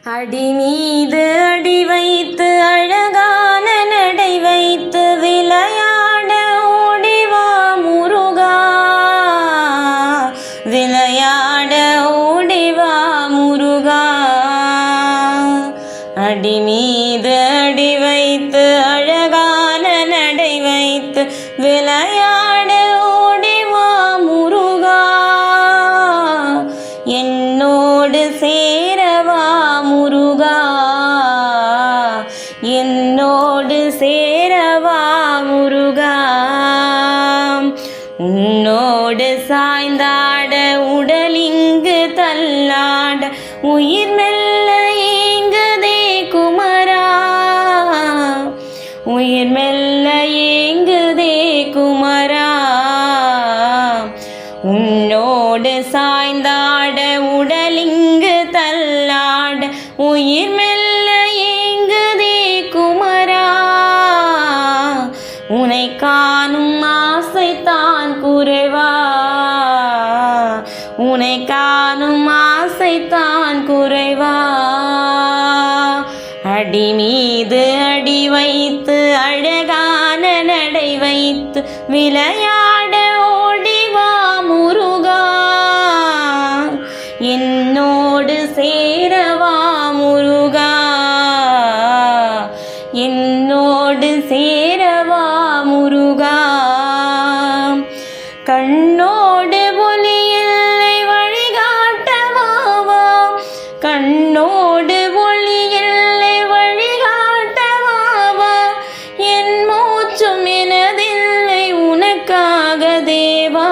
அடி மீது அடி வைத்து அழகான நடை வைத்து விளையாட ஓடிவா முருகா, விளையாட ஓடிவா முருகா. அடி மீது அடி வைத்து அழகான நடை வைத்து விளையாட ஓடிவா முருகா, என்னோடு சேரவா முருகா, என்னோடு சேரவா முருகா. உன்னோடு சாய்ந்தாட உடலிங்கு தள்ளாட உயிர் மெல்ல ஏங்குதே குமரா, உயிர் மெல்ல ஏங்குதே குமரா. உன்னோடு சாய்ந்தாட உடலிங்கு தள்ளாட உயிர் மெல்ல ஏங்குதே குமரா. உனை காணும் ஆசைத்தான் குறைவா, உனை காணும் ஆசைத்தான் குறைவா. அடி மீது அடி வைத்து அழகான நடை வைத்து விளையாட ஓடிவா முருகா, என்னோடு சேரவா முருகா, என்னோடு சேரவா முருகா. கண்ணோடு ஒளி இல்லை வழிகாட்டவாவா, கண்ணோடு ஒளி இல்லை வழிகாட்டவாவா. என் மூச்சும் எனதில்லை உனக்காக தேவா,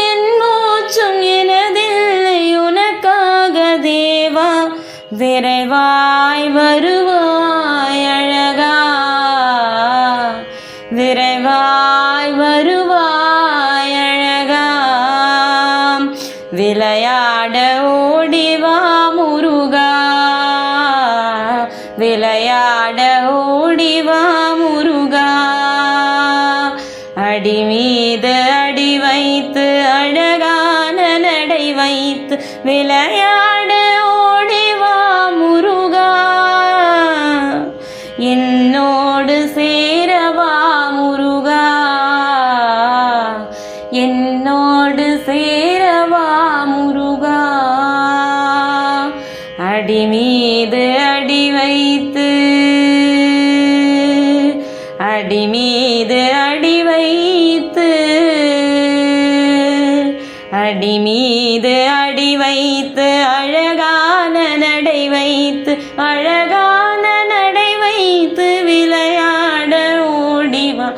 என் மூச்சும் எனதில்லை உனக்காக தேவா. விரைவாய் வருவாய் அழகா, விரைவாய் வருவாய் அழகா. விளையாட ஓடிவா முருகா, விளையாட ஓடிவா முருகா. அடி மீது அடி வைத்து அழகான நடை வைத்து விளையாட ஓடிவா முருகா, என்னோடு சேரவா முருகா, என்னோடு சேரவா முருகா. அடி மீது அடி வைத்து, அடி மீது அடி வைத்து, அடி மீது அடி வைத்து அழகான நடை வைத்து அழகான நடை வைத்து விளையாட ஓடிவா,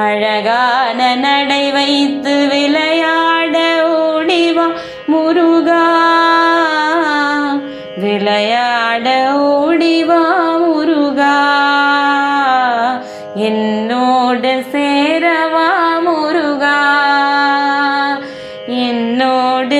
அழகான நடை வைத்து விளையாட ஓடிவா முருகா, விளையாட ஓடிவா முருகா. என்னோடு சேரவா முருகா, என்னோடு